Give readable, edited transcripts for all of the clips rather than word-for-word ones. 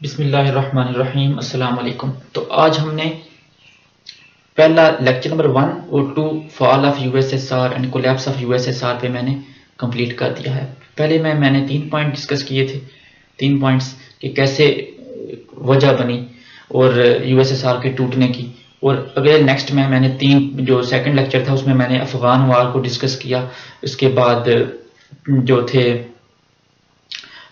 बिस्मिल्लाहिर्रहमानिर्रहीम अस्सलाम वालेकुम। तो आज हमने पहला लेक्चर नंबर 1 और 2 fall of USSR and collapse of USSR पे मैंने कंप्लीट कर दिया है। पहले मैंने 3 पॉइंट डिस्कस किए थे, 3 पॉइंट्स कि कैसे वजह बनी और यूएसएसआर के टूटने की। और अगले नेक्स्ट में मैंने 3 जो सेकंड लेक्चर था उसमें मैंने अफगान वार को डिस्कस किया। उसके बाद जो थे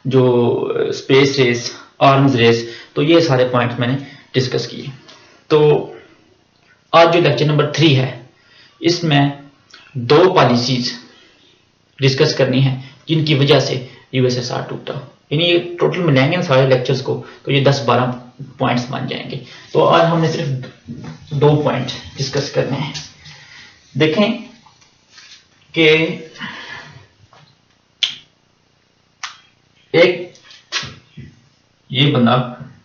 जो स्पेस रेस, आर्म्स रेस, तो ये सारे पॉइंट्स मैंने डिस्कस किए। तो आज जो लेक्चर नंबर 3 है इसमें 2 पॉलिसीज डिस्कस करनी है जिनकी वजह से यूएसएसआर टूटा। यानी ये टोटल मिलाएंगे सारे लेक्चर्स को तो ये 10-12 पॉइंट्स बन जाएंगे। तो आज हमने सिर्फ 2 पॉइंट डिस्कस करने हैं। देखें कि एक ये बंदा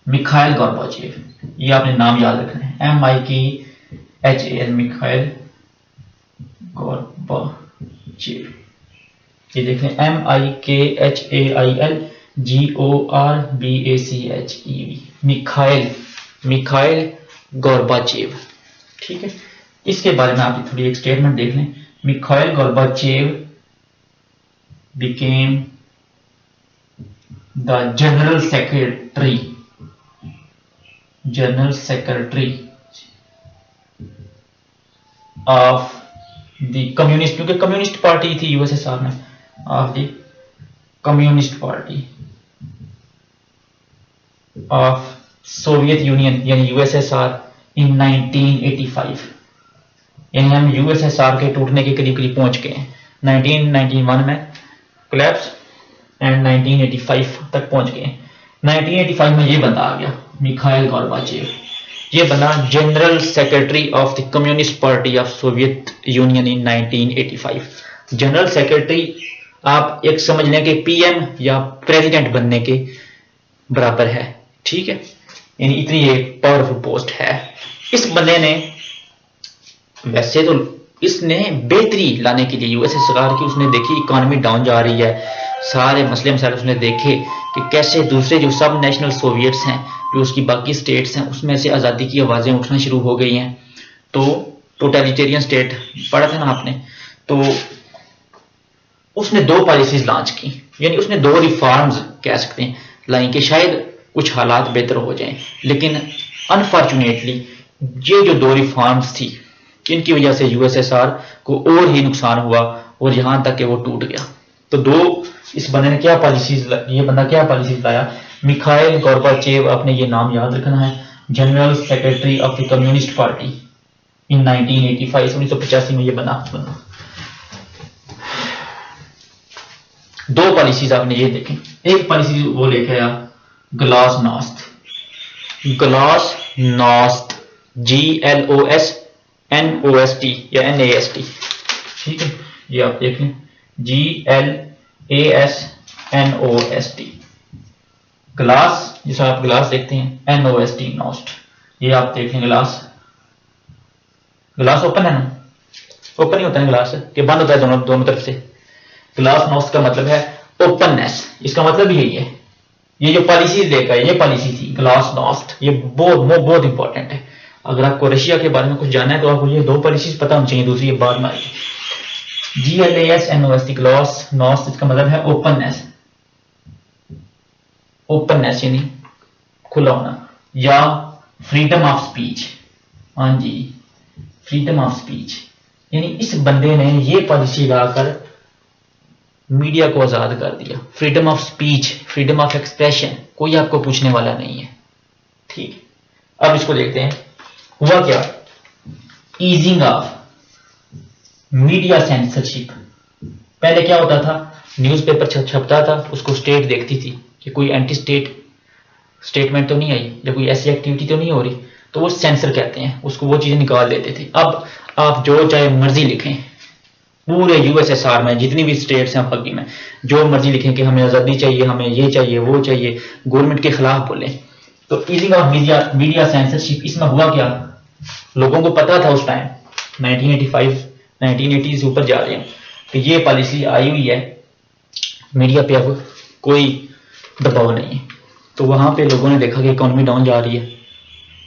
मिखाइल गोर्बाचेव, ये आपने नाम याद रखना है, MIKHAL, मिखाइल गोर्बाचेव। ये देखें MIKHAIL GORBACHEV, मिखाइल गोर्बाचेव। ठीक है, इसके बारे में आप थोड़ी एक स्टेटमेंट देख लें। Mikhail Gorbachev became the general secretary of the communist, क्योंकि कम्युनिस्ट पार्टी थी यूएसएसआर में, of the communist party of Soviet union यानी यूएसएसआर इन 1985। यानी हम यूएसएसआर के टूटने के करीब करीब पहुंच गए हैं। 1991 में कोलैप्स एंड 1985 तक पहुंच गए। 1985 में ये बंदा आ गया मिखाइल गोर्बाचेव। ये बना general secretary of the communist party of Soviet union in 1985। General secretary आप एक समझ लें कि पीएम या प्रेसिडेंट बनने के बराबर है। ठीक है, यानी इतनी ये पावरफुल पोस्ट है। इस बंदे ने वैसे तो इसने बेहतरी लाने के लिए यूएसएसआर की उसने देखी इकोनॉमी डाउन जा रही है, सारे मसले मसाइल उसने देखे कि कैसे दूसरे जो सब नेशनल सोवियट्स हैं, जो उसकी बाकी स्टेट्स हैं, उसमें से आज़ादी की आवाज़ें उठना शुरू हो गई हैं। तो टोटलिटेरियन स्टेट पढ़ा था ना आपने, तो उसने 2 पॉलिसीज लॉन्च की, यानी उसने 2 रिफॉर्म्स कह सकते हैं लाई कि शायद कुछ हालात बेहतर हो जाएं। लेकिन अनफॉर्चुनेटली ये जो 2 रिफॉर्म्स थी इनकी वजह से यूएसएसआर को और ही नुकसान हुआ और यहां तक कि वो टूट गया। तो 2 इस बंदे ने क्या पॉलिसीज, ये बंदा क्या पॉलिसीज लाया? मिखाइल गोर्बाचेव, आपने ये नाम याद रखना है, general secretary of the communist party इन 1985, 1985 में ये बना। 2 पॉलिसीज आपने ये देखें। एक पॉलिसी वो लेके आया ग्लासनोस्त, GLOSNOST या NAST। ठीक है, ये आप देख लें GLASNOST, ग्लास जिसे आप ग्लास देखते हैं, NOST नोस्ट, ये आप देखें ग्लास ओपन है ना, ओपन ही होता है ग्लास कि बंद होता है दोनों तरफ से। ग्लास नोस्ट का मतलब है ओपननेस, इसका मतलब यही है। ये जो पॉलिसी लेकर ये पॉलिसी थी ग्लास नोस्ट, ये बहुत इंपॉर्टेंट है। अगर आपको रशिया के बारे में कुछ जानना है तो आपको ये 2 पॉलिसीज पता होनी चाहिए, दूसरी ये बाद में आएगी। GLASNOST, ग्लास नोस्ट, इसका मतलब है ओपननेस यानी खुला होना, या फ्रीडम ऑफ स्पीच। हाँ जी, फ्रीडम ऑफ स्पीच, यानी इस बंदे ने ये पॉलिसी लाकर मीडिया को आजाद कर दिया। Freedom of speech, freedom of expression, कोई आपको पूछने वाला नहीं है। ठीक, अब इसको देखते हैं हुआ क्या। Easing of media censorship. पहले क्या होता था, न्यूज़पेपर छपता था, उसको स्टेट देखती थी कि कोई एंटी स्टेट स्टेटमेंट तो नहीं आई या कोई ऐसी एक्टिविटी तो नहीं हो रही, तो वो सेंसर कहते हैं उसको, वो चीजें निकाल देते थे। अब आप जो चाहे मर्जी लिखें, पूरे यूएसएसआर में जितनी भी स्टेट्स हैं बाकी में, जो मर्जी लिखें कि हमें आज़ादी चाहिए, हमें ये चाहिए वो चाहिए, गवर्नमेंट के खिलाफ बोलें। तो ईजिंग ऑफ मीडिया सेंसरशिप, इसमें हुआ क्या, लोगों को पता था उस टाइम 1985 1980 से ऊपर जा रहे हैं कि ये पॉलिसी आई हुई है, मीडिया पे अब कोई दबाव नहीं है। तो वहां पे लोगों ने देखा कि इकोनॉमी डाउन जा रही है,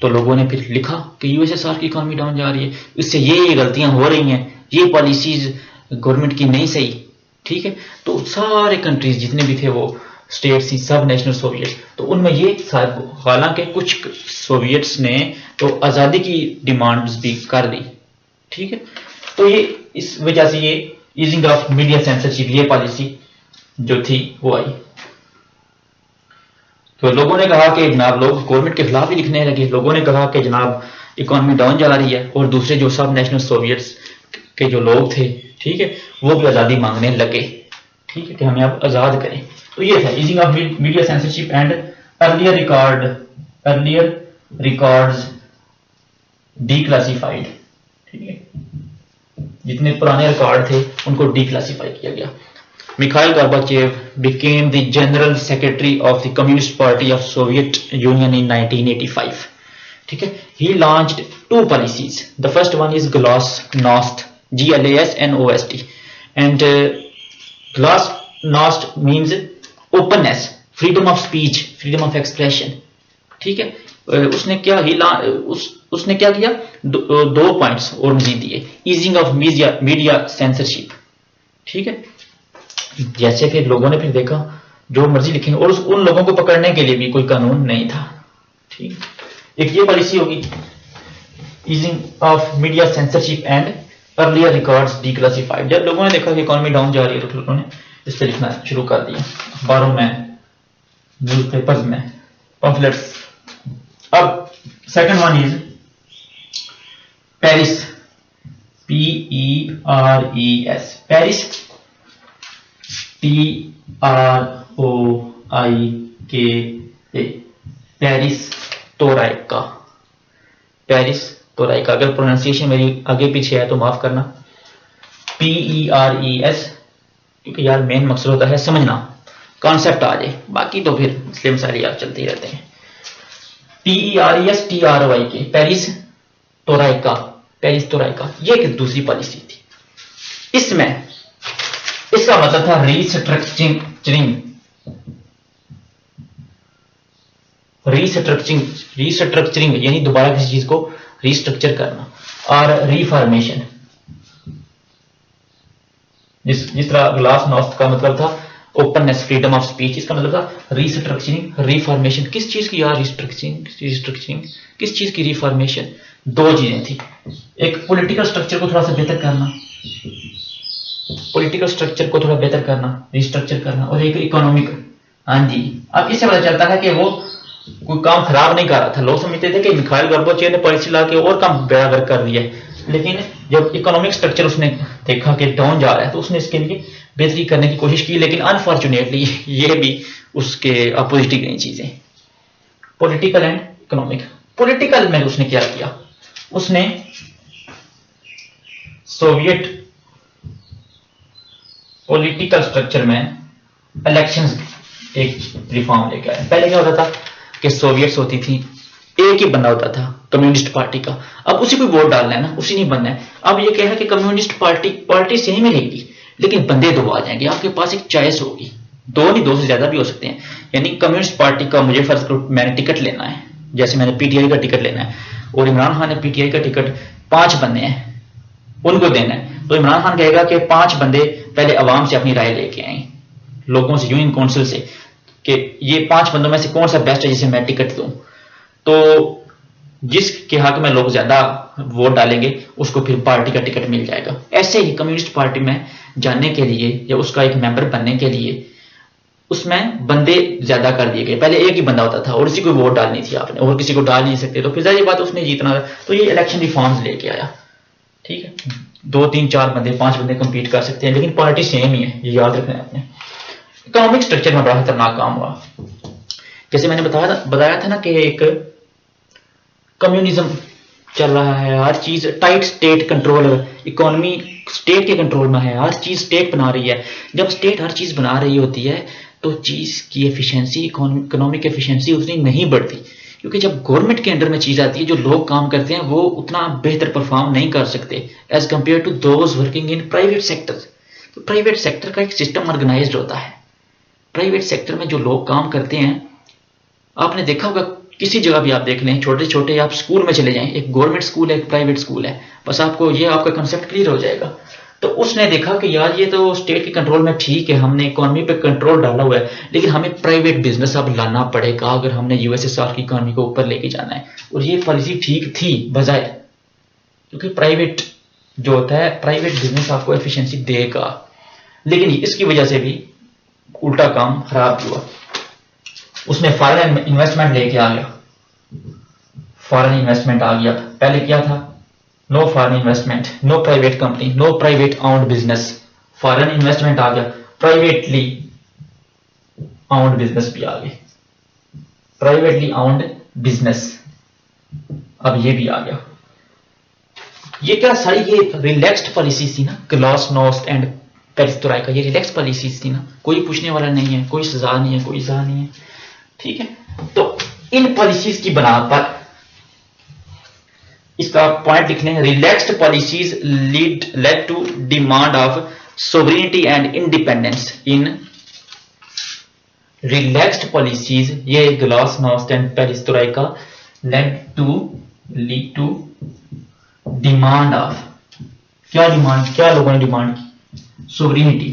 तो लोगों ने फिर लिखा कि यूएसएसआर की इकोनॉमी डाउन जा रही है, इससे ये गलतियां हो रही हैं, ये पॉलिसीज गवर्नमेंट की नहीं सही, ठीक है। तो सारे कंट्रीज जितने भी थे वो स्टेट्स थी, सब नेशनल सोवियत, तो उनमें ये हालांकि कुछ सोवियट्स ने तो आज़ादी की डिमांड्स भी कर दी, ठीक है। तो ये इस वजह से ये ईजिंग ऑफ मीडिया सेंसरशिप, ये पॉलिसी जो थी वो आई। तो लोगों ने कहा कि जनाब, लोग गवर्नमेंट के खिलाफ ही लिखने लगे, लोगों ने कहा कि जनाब इकोनॉमी डाउन जा रही है, और दूसरे जो सब नेशनल सोवियट्स के जो लोग थे, ठीक है, वो भी आज़ादी मांगने लगे, ठीक है, कि हमें अब आज़ाद करें। तो ये था easing of media censorship and earlier records declassified, ठीक है, जितने पुराने रिकॉर्ड थे उनको डीक्लासिफाई किया गया। Mikhail Gorbachev became the General Secretary of the Communist Party of Soviet Union in 1985. ठीक है, he launched two policies. The first one is Glasnost, Glasnost, and Glasnost means openness, freedom of speech, freedom of expression. ठीक है, उसने क्या किया, दो points और मजीद दिए, ईजिंग ऑफ मीडिया सेंसरशिप, ठीक है। जैसे फिर लोगों ने फिर देखा जो मर्जी लिखें, और उन लोगों को पकड़ने के लिए भी कोई कानून नहीं था, ठीक। एक ये पॉलिसी होगी, easing of media censorship and earlier records declassified. जब लोगों ने देखा कि इकोनॉमी डाउन जा रही है तो लोगों ने इस पर लिखना शुरू कर दिया, अखबारों में, न्यूज़पेपर्स में, पम्फलेट्स। अब सेकंड वन इज पेरिस, PERES, पेरिस, TROIKA, perestroika, perestroika. अगर प्रोनाउंसिएशन मेरी आगे पीछे है तो माफ करना। PERES, क्योंकि यार मेन मकसद होता है समझना, कॉन्सेप्ट आ जाए, बाकी तो फिर मुस्लिम सारी यार चलते ही रहते हैं। PERES TROIK, पेरिस तोराइका, पेरिस तोराइका, ये एक दूसरी पॉलिसी थी। इसमें इसका मतलब था रीस्ट्रक्चरिंग, यानी दोबारा किसी चीज को रीस्ट्रक्चर करना, और रिफॉर्मेशन। जिस तरह ग्लासनोस्ट का मतलब था ओपननेस, फ्रीडम ऑफ स्पीच, इसका मतलब था रीस्ट्रक्चरिंग, रिफॉर्मेशन। किस चीज की यार रिस्ट्रक्चरिंग, किस चीज की रिफॉर्मेशन? दो चीजें थी, एक पॉलिटिकल स्ट्रक्चर को थोड़ा सा बेहतर करना, पॉलिटिकल स्ट्रक्चर को थोड़ा बेहतर करना, रिस्ट्रक्चर करना, और एक इकोनॉमिक। हाँ जी, अब इससे पता चलता है कि वो कोई काम खराब नहीं कर रहा था। लोग समझते थे कि मिखाइल गोर्बाचेव ने पॉलिसी ला के और काम बराबर कर दिया है, लेकिन जब इकोनॉमिक स्ट्रक्चर उसने देखा कि डाउन जा रहा है तो उसने इसके लिए बेहतरी करने की कोशिश की, लेकिन अनफॉर्चुनेटली ये भी उसके अपोजिट ही गई चीजें, पॉलिटिकल एंड इकोनॉमिक। पॉलिटिकल में उसने क्या किया, उसने सोवियत पॉलिटिकल स्ट्रक्चर में इलेक्शंस एक रिफॉर्म लेके आया। पहले क्या होता था कि सोवियट्स होती थी, एक ही बंदा होता था कम्युनिस्ट पार्टी का, अब उसी को वोट डालना है ना, उसी नहीं बनना है। अब ये कह है कि कम्युनिस्ट पार्टी सेम ही रहेगी, लेकिन बंदे दो आ जाएंगे, आपके पास एक चॉइस होगी, दो नहीं, दो से ज्यादा भी हो सकते हैं। यानी कम्युनिस्ट पार्टी का मुझे फर्ज करो मैंने टिकट लेना है, जैसे मैंने पीटीआई का टिकट लेना है, और इमरान खान ने पीटीआई का टिकट 5 बंदे हैं उनको देना है, तो इमरान खान कहेगा कि 5 बंदे पहले अवाम से अपनी राय लेके आए, लोगों से, यूनियन काउंसिल से, कि ये 5 बंदों में से कौन सा बेस्ट है जिसे मैं टिकट दूं। तो जिसके हक में लोग ज्यादा वोट डालेंगे उसको फिर पार्टी का टिकट मिल जाएगा। ऐसे ही कम्युनिस्ट पार्टी में जाने के लिए या उसका एक मेंबर बनने के लिए उसमें बंदे ज्यादा कर दिए गए। पहले एक ही बंदा होता था और उसी को वोट डालनी थी आपने, और किसी को डाल नहीं सकते, तो फिर जाहिर बात उसने जीतना था। तो ये इलेक्शन रिफॉर्म्स लेके आया, ठीक है, 2 3 4 बंदे 5 बंदे कंपीट कर सकते हैं, लेकिन पार्टी सेम ही है, ये याद रखना है आपने। इकोनॉमिक स्ट्रक्चर में बड़ा खतरनाक काम हुआ। जैसे मैंने बताया था ना कि एक कम्युनिज्म चल रहा है, हर चीज tight state control, economy state के कंट्रोल में है, हर चीज स्टेट बना रही है। जब स्टेट हर चीज बना रही होती है तो चीज की एफिशिएंसी, इकोनॉमिक एफिशिएंसी उतनी नहीं बढ़ती, क्योंकि जब गवर्नमेंट के अंडर में चीज आती है, जो लोग काम करते हैं वो उतना बेहतर परफॉर्म नहीं कर सकते as compare to those working in private sector. तो प्राइवेट सेक्टर का एक सिस्टम ऑर्गेनाइज्ड होता है। प्राइवेट सेक्टर में जो लोग काम करते हैं आपने देखा होगा किसी जगह भी आप देख लें, छोटे छोटे आप स्कूल में चले जाएं, एक गवर्नमेंट स्कूल है, एक प्राइवेट स्कूल है, बस आपको ये आपका कंसेप्ट क्लियर हो जाएगा। तो उसने देखा कि यार ये तो स्टेट के कंट्रोल में ठीक है, हमने इकोनॉमी पे कंट्रोल डाला हुआ है, लेकिन हमें प्राइवेट बिजनेस अब लाना पड़ेगा अगर हमने यूएसएसआर की इकोनॉमी को ऊपर लेके जाना है। और ये पॉलिसी ठीक थी बजाय, क्योंकि प्राइवेट जो होता है, प्राइवेट बिजनेस आपको एफिशिएंसी देगा, लेकिन इसकी वजह से भी उल्टा काम खराब हुआ। उसने फॉरेन इन्वेस्टमेंट लेके आ गया, फॉरेन इन्वेस्टमेंट आ गया। पहले क्या था? No foreign investment, no private company, no private owned business. Foreign investment आ गया, प्राइवेटली आउंड बिजनेस भी आ गए, प्राइवेटली आउंड बिजनेस अब ये भी आ गया। ये क्या सारी ये रिलैक्स्ड पॉलिसी थी ना, ग्लासनोस्ट एंड पेरिस्ट्रोइका, ये रिलैक्स पॉलिसीज थी ना, कोई पूछने वाला नहीं है, कोई सजा नहीं है, कोई सजा नहीं है, ठीक है। तो इन पॉलिसीज की बना पर इसका पॉइंट लिख लें, relaxed policies led to demand of sovereignty and independence in relaxed policies, ये glasnost and perestroika lead to demand of, क्या डिमांड, क्या लोगों ने डिमांड की? सोवरेनिटी,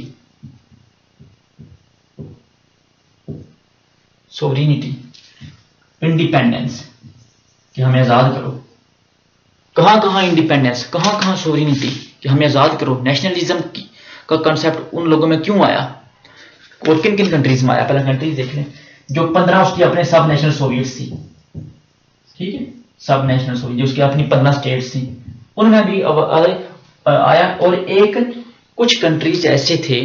सोवरेनिटी, इंडिपेंडेंस, कि हमें आजाद करो। कहां कहां इंडिपेंडेंस, कहां कहां सोवरेनिटी, कि हमें आजाद करो। नेशनलिज्म का कंसेप्ट उन लोगों में क्यों आया और किन किन कंट्रीज में आया? पहले कंट्रीज देख लें। जो 15 उसकी अपने सब नेशनल सोवियट्स थी, ठीक है, सब नेशनल सोवियत, जो उसकी अपनी 15 स्टेट्स थी, उनमें भी आया। और एक कुछ कंट्रीज ऐसे थे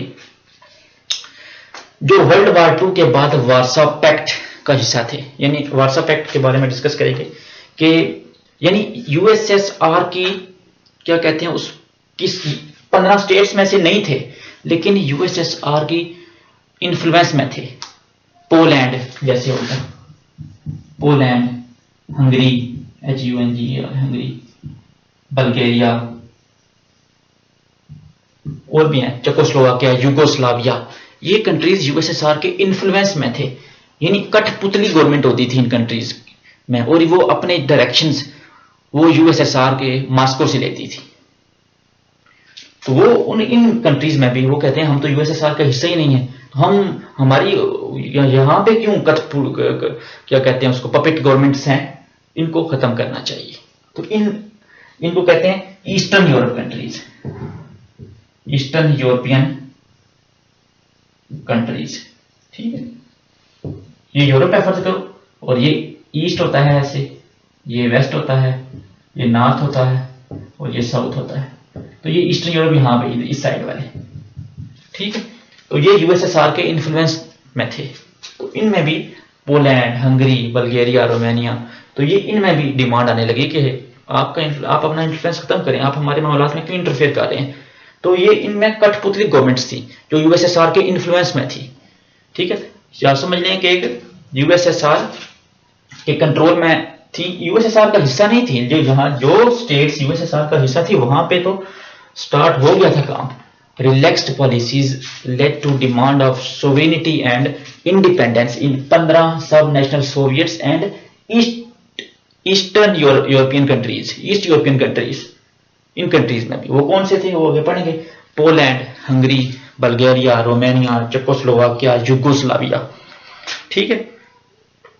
जो वर्ल्ड वार 2 के बाद वार्सा पैक्ट का हिस्सा थे। यानी वार्सा पैक्ट के बारे में डिस्कस करेंगे कि यानी यूएसएसआर की क्या कहते हैं, उस किस 15 स्टेट्स में से नहीं थे, लेकिन यूएसएसआर की इन्फ्लुएंस में थे। पोलैंड जैसे होता है, Poland, Hungary, HUNG Hungary, Bulgaria, और भी हैं, चेकोस्लोवाकिया, यूगोस्लाविया, ये कंट्रीज यूएसएसआर के इन्फ्लुएंस में थे। यानी कठपुतली गवर्नमेंट होती थी इन कंट्रीज में, और वो अपने डायरेक्शंस वो यूएसएसआर के मास्को से लेती थी। तो वो इन कंट्रीज में भी वो कहते हैं हम तो यूएसएसआर का हिस्सा ही नहीं है, तो हम हमारी यहां पे क्यों क्या कहते हैं उसको, पपेट गवर्नमेंट्स हैं, इनको खत्म करना चाहिए। तो इनको कहते हैं eastern Europe countries, eastern European countries, ठीक है। ये यूरोप है फर्ज करो, और ये ईस्ट होता है ऐसे, ये वेस्ट होता है, ये नॉर्थ होता है, और ये साउथ होता है। तो ये ईस्टर्न यूरोप यहां पे इस साइड वाले, ठीक है। तो ये यूएसएसआर के इन्फ्लुएंस में थे। तो इनमें भी पोलैंड, हंगरी, बल्गेरिया, रोमानिया, तो ये इनमें भी डिमांड आने लगी कि आप अपना इन्फ्लुएंस खत्म करें, आप हमारे मामलात में क्यों इंटरफेयर कर रहे हैं। तो ये इनमें कठपुतली गवर्नमेंट्स थी जो यूएसएसआर के इन्फ्लुएंस में थी, ठीक है। आप समझ लें कि यूएसएसआर के कंट्रोल में थी, यूएसएसआर का हिस्सा नहीं थी। जो स्टेट्स यूएसएसआर का हिस्सा थी वहां पे तो स्टार्ट हो गया था काम। Relaxed policies led to demand of sovereignty and independence in 15 sub national soviets and eastern European countries, east European countries. इन कंट्रीज में भी वो कौन से थे, वो आगे पढ़ेंगे। Poland, Hungary, Bulgaria, Romania, Czechoslovakia, Yugoslavia, ठीक है।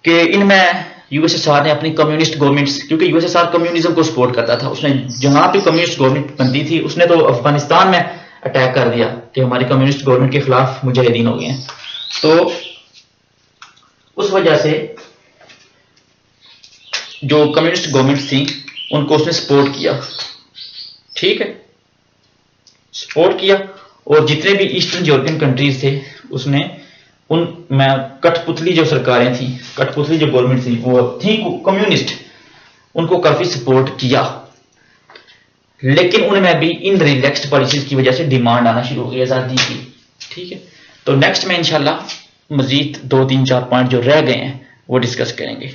कि इनमें यूएसएसआर ने अपनी कम्युनिस्ट गवर्नमेंट्स, क्योंकि यूएसएसआर कम्युनिज्म को सपोर्ट करता था, उसने जहां भी कम्युनिस्ट गवर्नमेंट बनती थी उसने तो अफगानिस्तान में अटैक कर दिया कि हमारी कम्युनिस्ट गवर्नमेंट के खिलाफ मुजाहिदीन हो गए हैं। तो उस वजह से जो कम्युनिस्ट गवर्नमेंट थी उनको उसने सपोर्ट किया, ठीक है, सपोर्ट किया। और जितने भी ईस्टर्न यूरोपियन कंट्रीज थे उसने उनमें कठपुतली जो सरकारें थी, कठपुतली जो गवर्नमेंट थी वो थी कम्युनिस्ट, उनको काफी सपोर्ट किया। लेकिन उनमें भी इन रिलैक्स्ड पॉलिसीज की वजह से डिमांड आना शुरू हो गई आजादी की, ठीक है। तो नेक्स्ट में इंशाल्लाह मजीद 2, 3, 4 पॉइंट जो रह गए हैं वो डिस्कस करेंगे।